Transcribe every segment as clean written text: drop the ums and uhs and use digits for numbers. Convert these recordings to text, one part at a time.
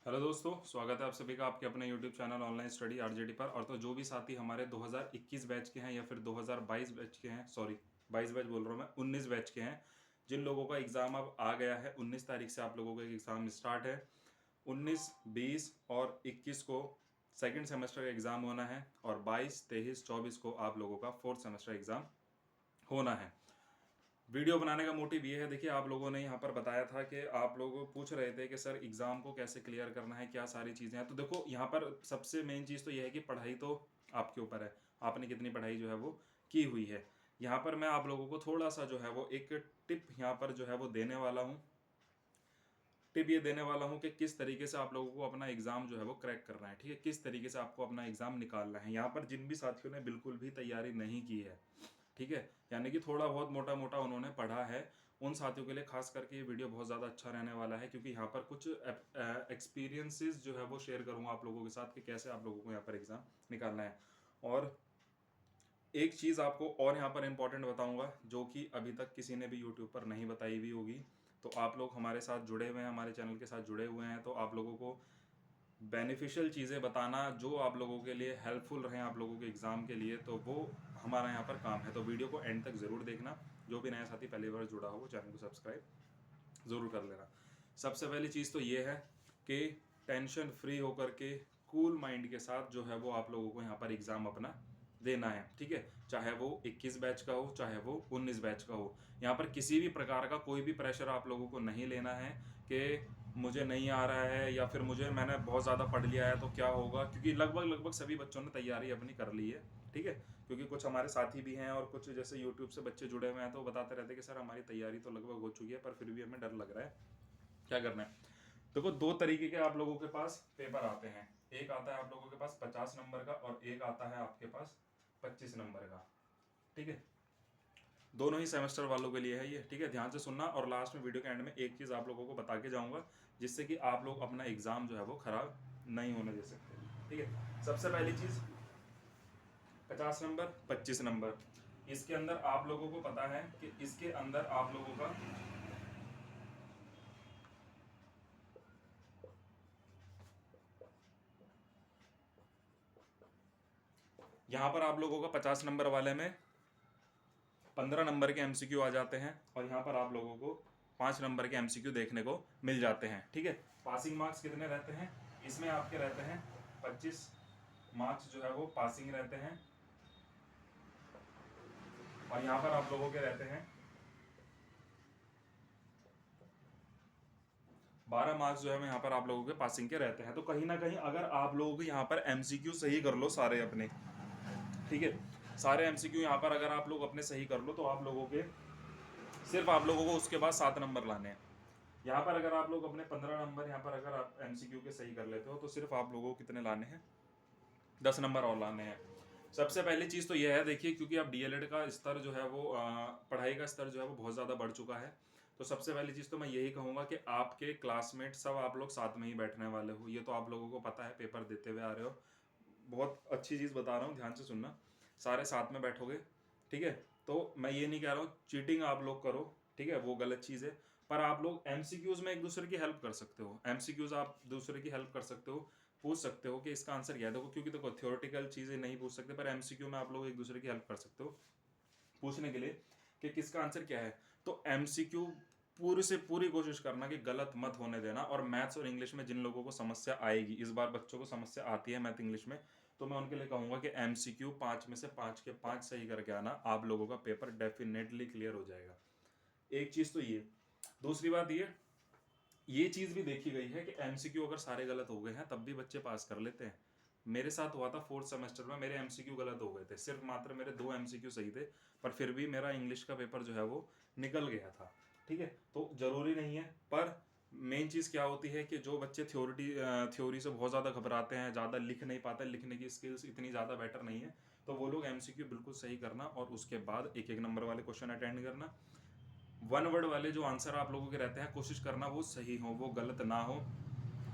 Hello दोस्तों, स्वागत है आप सभी का आपके अपने YouTube channel online study RJD पर। और तो जो भी साथी हमारे 2021 बैच के हैं या फिर 2022 बैच के हैं, सॉरी 22 बैच बोल रहा हूँ मैं, 19 बैच के हैं, जिन लोगों का एग्ज़ाम अब आ गया है, 19 तारीख से आप लोगों का एग्ज़ाम स्टार्ट है। 19, 20 और 21 को सेकेंड सेमेस्टर का एग्ज़ाम होना है और 22, 23, 24 को आप लोगों का फोर्थ सेमेस्टर एग्ज़ाम होना है। वीडियो बनाने का मोटिव ये है, देखिए आप लोगों ने यहाँ पर बताया था कि आप लोग पूछ रहे थे कि सर एग्ज़ाम को कैसे क्लियर करना है, क्या सारी चीज़ें हैं। तो देखो यहाँ पर सबसे मेन चीज़ तो ये है कि पढ़ाई तो आपके ऊपर है, आपने कितनी पढ़ाई जो है वो की हुई है। यहाँ पर मैं आप लोगों को थोड़ा सा जो है वो एक टिप यहाँ पर जो है वो देने वाला हूँ। टिप ये देने वाला हूँ कि किस तरीके से आप लोगों को अपना एग्ज़ाम जो है वो क्रैक करना है, ठीक है, किस तरीके से आपको अपना एग्ज़ाम निकालना है। यहाँ पर जिन भी साथियों ने बिल्कुल भी तैयारी नहीं की है, ठीक है, यानी कि थोड़ा बहुत मोटा मोटा उन्होंने पढ़ा है, उन साथियों के लिए खास करके ये वीडियो बहुत ज़्यादा अच्छा रहने वाला है, क्योंकि यहाँ पर कुछ एक्सपीरियंसेस जो है वो शेयर करूँगा आप लोगों के साथ कि कैसे आप लोगों को यहाँ पर एग्ज़ाम निकालना है। और एक चीज़ आपको और यहाँ पर इम्पोर्टेंट बताऊँगा, जो कि अभी तक किसी ने भी यूट्यूब पर नहीं बताई हुई होगी। तो आप लोग हमारे साथ जुड़े हुए हैं, हमारे चैनल के साथ जुड़े हुए हैं, तो आप लोगों को बेनिफिशियल चीज़ें बताना जो आप लोगों के लिए हेल्पफुल रहें आप लोगों के एग्ज़ाम के लिए, तो वो हमारा यहाँ पर काम है। तो वीडियो को एंड तक ज़रूर देखना। जो भी नया साथी पहली बार जुड़ा हो वो चैनल को सब्सक्राइब ज़रूर कर लेना। सबसे पहली चीज़ तो ये है कि टेंशन फ्री होकर के कूल माइंड के साथ जो है वो आप लोगों को यहाँ पर एग्ज़ाम अपना देना है, ठीक है। चाहे वो 21 बैच का हो, चाहे वो 19 बैच का हो, यहाँ पर किसी भी प्रकार का कोई भी प्रेशर आप लोगों को नहीं लेना है कि मुझे नहीं आ रहा है या फिर मैंने बहुत ज़्यादा पढ़ लिया है तो क्या होगा, क्योंकि लगभग लगभग सभी बच्चों ने तैयारी अपनी कर ली है, ठीक है। क्योंकि कुछ हमारे साथी भी हैं और कुछ जैसे यूट्यूब से बच्चे जुड़े हुए हैं, तो बताते रहते हैं कि सर हमारी तैयारी तो लगभग हो चुकी है पर फिर भी हमें डर लग रहा है, क्या करना है। देखो, दो तरीके के आप लोगों के पास पेपर आते हैं। एक आता है आप लोगों के पास 50 नंबर का और एक आता है आपके पास 25 नंबर का, ठीक है। दोनों ही सेमेस्टर वालों के लिए है ये, ठीक है, ध्यान से सुनना। और लास्ट में वीडियो के एंड में एक चीज़ आप लोगों को बता के जाऊंगा, जिससे कि आप लोग अपना एग्ज़ाम जो है वो खराब नहीं होने दे सकते, ठीक है। सबसे पहली चीज़, 50 नंबर 25 नंबर, इसके अंदर आप लोगों को पता है कि इसके अंदर आप लोगों का यहाँ पर आप लोगों का 50 नंबर वाले में 15 नंबर के एमसीक्यू आ जाते हैं और यहाँ पर आप लोगों को 5 नंबर के एमसीक्यू देखने को मिल जाते हैं, ठीक है। पासिंग मार्क्स कितने रहते हैं इसमें आपके? रहते हैं 25 मार्क्स जो है वो पासिंग रहते हैं। और यहाँ पर आप लोगों के रहते हैं 12 मार्क्स जो है यहाँ पर आप लोगों के पासिंग के रहते हैं। तो कहीं ना कहीं अगर आप लोगों को यहाँ पर एमसीक्यू सही कर लो सारे अपने, ठीक है, सारे एमसीक्यू यहाँ पर अगर आप लोग अपने सही कर लो तो आप लोगों के सिर्फ आप लोगों को उसके बाद 7 नंबर लाने हैं। यहाँ पर अगर आप लोग अपने 15 नंबर यहाँ पर अगर आप एमसीक्यू के सही कर लेते हो तो सिर्फ आप लोगों को कितने लाने हैं? 10 नंबर और लाने हैं। सबसे पहली चीज़ तो यह है, देखिए, क्योंकि अब डीएलएड का स्तर जो है वो पढ़ाई का स्तर जो है वो बहुत ज़्यादा बढ़ चुका है। तो सबसे पहली चीज़ तो मैं यही कहूँगा कि आपके क्लासमेट सब आप लोग साथ में ही बैठने वाले हो, ये तो आप लोगों को पता है, पेपर देते हुए आ रहे हो। बहुत अच्छी चीज़ बता रहा हूँ, ध्यान से सुनना। सारे साथ में बैठोगे, ठीक है। तो मैं ये नहीं कह रहा हूँ चीटिंग आप लोग करो, ठीक है, वो गलत चीज़ है। पर आप लोग एमसीक्यूज में एक दूसरे की हेल्प कर सकते हो, एमसीक्यूज आप दूसरे की हेल्प कर सकते हो, पूछ सकते हो कि इसका आंसर क्या है। देखो, क्योंकि देखो थ्योरेटिकल चीज़ें नहीं पूछ सकते, पर एमसीक्यू में आप लोग एक दूसरे की हेल्प कर सकते हो पूछने के लिए कि किसका आंसर क्या है। तो एमसीक्यू पूरी से पूरी कोशिश करना कि गलत मत होने देना। और मैथ्स और इंग्लिश में जिन लोगों को समस्या आएगी, इस बार बच्चों को समस्या आती है मैथ इंग्लिश में, तो मैं उनके लिए कहूँगा कि एमसीक्यू 5 में से 5 के 5 सही करके आना, आप लोगों का पेपर डेफिनेटली क्लियर हो जाएगा। एक चीज़ तो ये। दूसरी बात ये चीज़ भी देखी गई है कि एमसीक्यू अगर सारे गलत हो गए हैं तब भी बच्चे पास कर लेते हैं। मेरे साथ हुआ था फोर्थ सेमेस्टर में, मेरे एमसीक्यू गलत हो गए थे, सिर्फ मात्र मेरे 2 एमसीक्यू सही थे, पर फिर भी मेरा इंग्लिश का पेपर जो है वो निकल गया था, ठीक है। तो ज़रूरी नहीं है, पर मेन चीज़ क्या होती है कि जो बच्चे थ्योरी से बहुत ज़्यादा घबराते हैं, ज़्यादा लिख नहीं पाते, लिखने की स्किल्स इतनी ज़्यादा बेटर नहीं है, तो वो लोग एमसीक्यू बिल्कुल सही करना और उसके बाद एक एक नंबर वाले क्वेश्चन अटेंड करना। वन वर्ड वाले जो आंसर आप लोगों के रहते हैं कोशिश करना वो सही हो, वो गलत ना हो,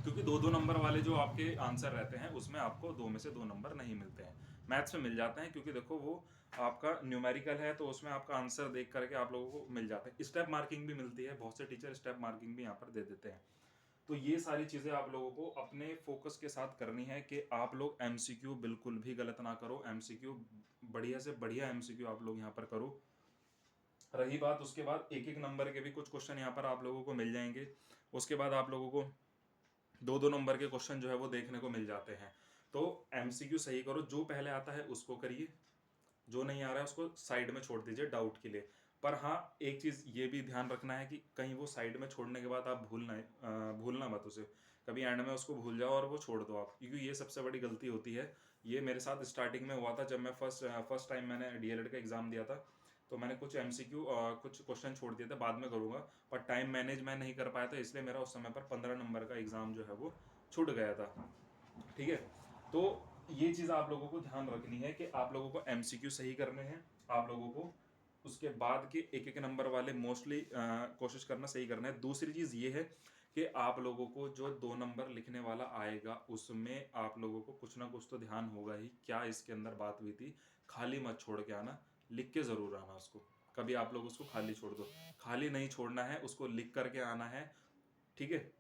क्योंकि 2-2 नंबर वाले जो आपके आंसर रहते हैं उसमें आपको 2 में से 2 नंबर नहीं मिलते हैं। मैथ्स में मिल जाते हैं, क्योंकि देखो वो आपका न्यूमेरिकल है तो उसमें आपका आंसर देख करके आप लोगों को मिल जाते हैं। स्टेप मार्किंग भी मिलती है, बहुत से टीचर स्टेप मार्किंग भी यहाँ पर दे देते हैं। तो ये सारी चीज़ें आप लोगों को अपने फोकस के साथ करनी है कि आप लोग एमसीक्यू बिल्कुल भी गलत ना करो, एमसीक्यू बढ़िया से बढ़िया एमसीक्यू आप लोग यहाँ पर करो। रही बात उसके बाद एक एक नंबर के भी कुछ क्वेश्चन यहाँ पर आप लोगों को मिल जाएंगे। उसके बाद आप लोगों को दो दो नंबर के क्वेश्चन जो है वो देखने को मिल जाते हैं। तो एमसीक्यू सही करो, जो पहले आता है उसको करिए, जो नहीं आ रहा है उसको साइड में छोड़ दीजिए डाउट के लिए। पर हाँ, एक चीज़ ये भी ध्यान रखना है कि कहीं वो साइड में छोड़ने के बाद आप भूलना मत उसे, कभी एंड में उसको भूल जाओ और वो छोड़ दो आप, क्योंकि ये सबसे बड़ी गलती होती है। ये मेरे साथ स्टार्टिंग में हुआ था, जब मैं फर्स्ट टाइम मैंने डीएलएड का एग्ज़ाम दिया था, तो मैंने कुछ एमसीक्यू कुछ क्वेश्चन छोड़ दिए थे, बाद में करूँगा, पर टाइम मैनेज मैं नहीं कर पाया था, इसलिए मेरा उस समय पर 15 नंबर का एग्ज़ाम जो है वो छूट गया था। ठीक है, तो ये चीज़ आप लोगों को ध्यान रखनी है कि आप लोगों को एमसीक्यू सही करने हैं, आप लोगों को उसके बाद के एक एक नंबर वाले मोस्टली कोशिश करना सही करना है। दूसरी चीज़ ये है कि आप लोगों को जो 2 नंबर लिखने वाला आएगा उसमें आप लोगों को कुछ ना कुछ तो ध्यान होगा ही, क्या इसके अंदर बात हुई थी, खाली मत छोड़ के आना, लिख के ज़रूर आना उसको। कभी आप लोग उसको खाली छोड़ दो, खाली नहीं छोड़ना है, उसको लिख करके आना है। ठीक है,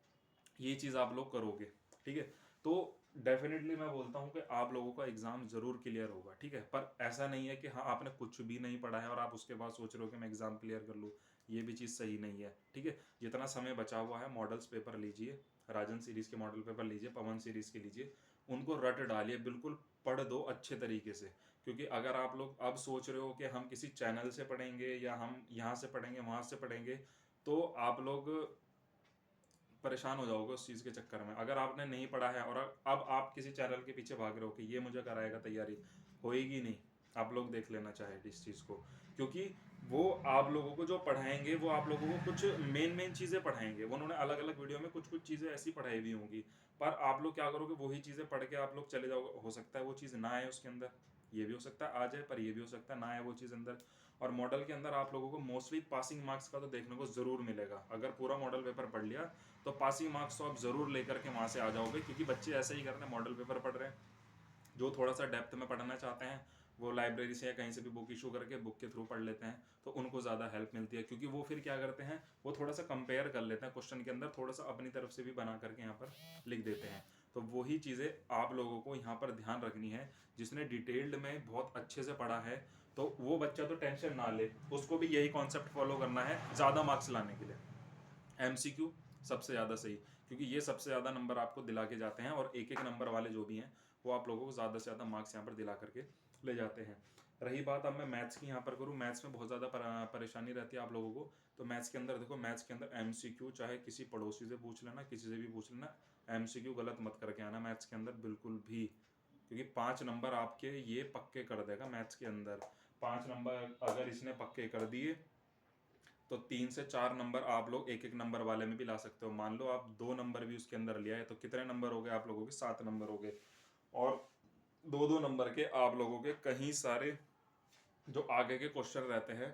ये चीज़ आप लोग करोगे। ठीक है, तो डेफिनेटली मैं बोलता हूँ कि आप लोगों का एग्ज़ाम ज़रूर क्लियर होगा। ठीक है, पर ऐसा नहीं है कि हाँ आपने कुछ भी नहीं पढ़ा है और आप उसके बाद सोच रहे हो कि मैं एग्ज़ाम क्लियर कर लूँ, ये भी चीज़ सही नहीं है। ठीक है, जितना समय बचा हुआ है मॉडल्स पेपर लीजिए, राजन सीरीज़ के मॉडल पेपर लीजिए, पवन सीरीज़ के लीजिए, उनको रट डालिए, बिल्कुल पढ़ दो अच्छे तरीके से। क्योंकि अगर आप लोग अब सोच रहे हो कि हम किसी चैनल से पढ़ेंगे या हम यहाँ से पढ़ेंगे वहाँ से पढ़ेंगे, तो आप लोग परेशान हो जाओगे उस चीज़ के चक्कर में। अगर आपने नहीं पढ़ा है और अब आप किसी चैनल के पीछे भाग रहे हो कि ये मुझे कराएगा तैयारी, होएगी नहीं। आप लोग देख लेना चाहे इस चीज़ को, क्योंकि वो आप लोगों को जो पढ़ाएंगे वो आप लोगों को कुछ मेन चीज़ें पढ़ाएंगे, वो उन्होंने अलग अलग वीडियो में कुछ कुछ चीज़ें ऐसी पढ़ाई हुई होंगी, पर आप लोग क्या करोगे, वही चीज़ें पढ़ के आप लोग चले जाओगे, हो सकता है वो चीज़ ना आए उसके अंदर, ये भी हो सकता है आ जाए, पर ये भी हो सकता है ना आए वो चीज़ अंदर। और मॉडल के अंदर आप लोगों को मोस्टली पासिंग मार्क्स का तो देखने को ज़रूर मिलेगा। अगर पूरा मॉडल पेपर पढ़ लिया तो पासिंग मार्क्स तो आप ज़रूर लेकर के वहाँ से आ जाओगे, क्योंकि बच्चे ऐसे ही कर रहे हैं, मॉडल पेपर पढ़ रहे हैं। जो थोड़ा सा डेप्थ में पढ़ना चाहते हैं वो लाइब्रेरी से या कहीं से भी बुक इशू करके बुक के थ्रू पढ़ लेते हैं, तो उनको ज़्यादा हेल्प मिलती है, क्योंकि वो फिर क्या करते हैं, वो थोड़ा सा कंपेयर कर लेते हैं क्वेश्चन के अंदर, थोड़ा सा अपनी तरफ से भी बना करके यहाँ पर लिख देते हैं। तो वही चीज़ें आप लोगों को यहाँ पर ध्यान रखनी है। जिसने डिटेल्ड में बहुत अच्छे से पढ़ा है तो वो बच्चा तो टेंशन ना ले, उसको भी यही कॉन्सेप्ट फॉलो करना है ज़्यादा मार्क्स लाने के लिए। एमसीक्यू सबसे ज़्यादा सही, क्योंकि ये सबसे ज़्यादा नंबर आपको दिला के जाते हैं, और एक एक नंबर वाले जो भी हैं वो आप लोगों को ज़्यादा से ज़्यादा मार्क्स यहाँ पर दिला करके ले जाते हैं। रही बात, अब मैं मैथ्स की यहाँ पर करूँ, मैथ्स में बहुत ज़्यादा परेशानी रहती है आप लोगों को। तो मैथ्स के अंदर देखो, मैथ्स के अंदर एमसीक्यू चाहे किसी पड़ोसी से पूछ लेना, किसी से भी पूछ लेना, एमसीक्यू गलत मत करके आना मैथ्स के अंदर बिल्कुल भी, क्योंकि 5 नंबर आपके ये पक्के कर देगा मैथ्स के अंदर। 5 नंबर अगर इसने पक्के कर दिए तो 3 से 4 नंबर आप लोग एक एक नंबर वाले में भी ला सकते हो। मान लो आप 2 नंबर भी उसके अंदर लिया है तो कितने नंबर हो गए आप लोगों के, 7 नंबर हो गए। और दो दो नंबर के आप लोगों के कहीं सारे जो आगे के क्वेश्चन रहते हैं,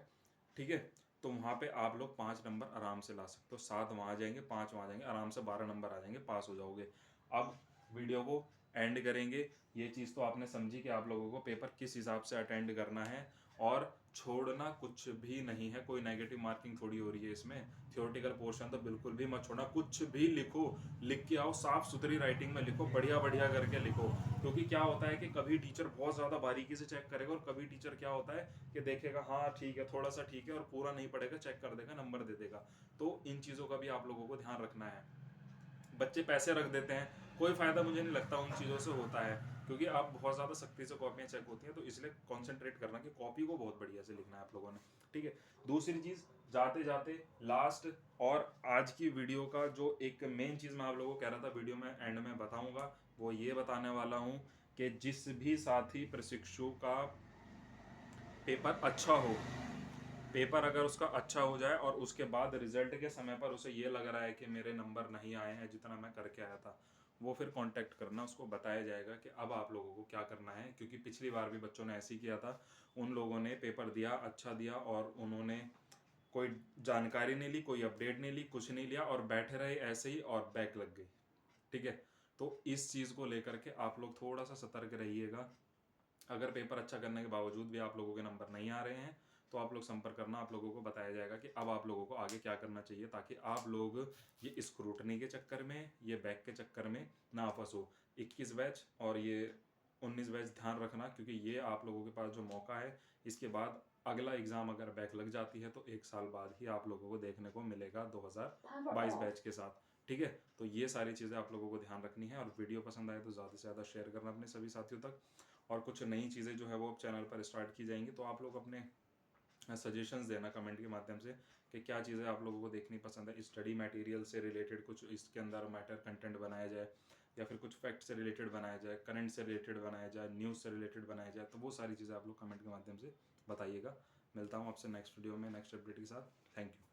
ठीक है, तो वहाँ पे आप लोग 5 नंबर आराम से ला सकते हो। 7 वहाँ जाएंगे, 5 वहाँ जाएंगे, आराम से 12 नंबर आ जाएंगे, पास हो जाओगे। अब वीडियो को एंड करेंगे। ये चीज़ तो आपने समझी कि आप लोगों को पेपर किस हिसाब से अटेंड करना है, और छोड़ना कुछ भी नहीं है, कोई नेगेटिव मार्किंग थोड़ी हो रही है इसमें। थियोरेटिकल पोर्शन तो बिल्कुल भी मत छोड़ना, कुछ भी लिखो, लिख के आओ, साफ सुथरी राइटिंग में लिखो, बढ़िया बढ़िया करके लिखो। क्योंकि क्या होता है कि कभी टीचर बहुत ज़्यादा बारीकी से चेक करेगा, और कभी टीचर क्या होता है कि देखेगा हाँ ठीक है, थोड़ा सा ठीक है, और पूरा नहीं पढ़ेगा, चेक कर देगा, नंबर दे देगा। तो इन चीज़ों का भी आप लोगों को ध्यान रखना है। बच्चे पैसे रख देते हैं, कोई फ़ायदा मुझे नहीं लगता उन चीज़ों से होता है, क्योंकि आप बहुत ज़्यादा सख्ती से कॉपियाँ चेक होती हैं, तो इसलिए कॉन्सेंट्रेट करना कि कॉपी को बहुत बढ़िया से लिखना है आप लोगों ने। ठीक है, दूसरी चीज़, जाते जाते लास्ट और आज की वीडियो का जो एक मेन चीज़ मैं आप लोगों को कह रहा था, वीडियो में एंड में बताऊंगा, वो ये बताने वाला हूँ कि जिस भी साथी प्रशिक्षु का पेपर अच्छा हो, पेपर अगर उसका अच्छा हो जाए और उसके बाद रिजल्ट के समय पर उसे ये लग रहा है कि मेरे नंबर नहीं आए हैं जितना मैं करके आया था, वो फिर कांटेक्ट करना, उसको बताया जाएगा कि अब आप लोगों को क्या करना है। क्योंकि पिछली बार भी बच्चों ने ऐसे ही किया था, उन लोगों ने पेपर दिया, अच्छा दिया, और उन्होंने कोई जानकारी नहीं ली, कोई अपडेट नहीं ली, कुछ नहीं लिया, और बैठे रहे ऐसे ही और बैक लग गई। ठीक है, तो इस चीज़ को लेकर के आप लोग थोड़ा सा सतर्क रहिएगा। अगर पेपर अच्छा करने के बावजूद भी आप लोगों के नंबर नहीं आ रहे हैं तो आप लोग संपर्क करना, आप लोगों को बताया जाएगा कि अब आप लोगों को आगे क्या करना चाहिए, ताकि आप लोग ये स्क्रूटनी के चक्कर में, ये बैक के चक्कर में ना फंसो। 21 बैच और ये 19 बैच ध्यान रखना, क्योंकि ये आप लोगों के पास जो मौका है, इसके बाद अगला एग्ज़ाम अगर बैक लग जाती है तो 1 साल बाद ही आप लोगों को देखने को मिलेगा 2022 बैच के साथ। ठीक है, तो ये सारी चीज़ें आप लोगों को ध्यान रखनी है, और वीडियो पसंद आए तो ज़्यादा से ज़्यादा शेयर करना अपने सभी साथियों तक। और कुछ नई चीज़ें जो है वो अब चैनल पर स्टार्ट की जाएंगी, तो आप लोग अपने सजेशंस देना कमेंट के माध्यम से कि क्या चीज़ें आप लोगों को देखनी पसंद है। स्टडी मटेरियल से रिलेटेड कुछ इसके अंदर मैटर कंटेंट बनाया जाए, या फिर कुछ फैक्ट से रिलेटेड बनाया जाए, करंट से रिलेटेड बनाया जाए, न्यूज़ से रिलेटेड बनाया जाए, तो वो सारी चीज़ें आप लोग कमेंट के माध्यम से बताइएगा। मिलता हूँ आपसे नेक्स्ट वीडियो में नेक्स्ट अपडेट के साथ। Thank you.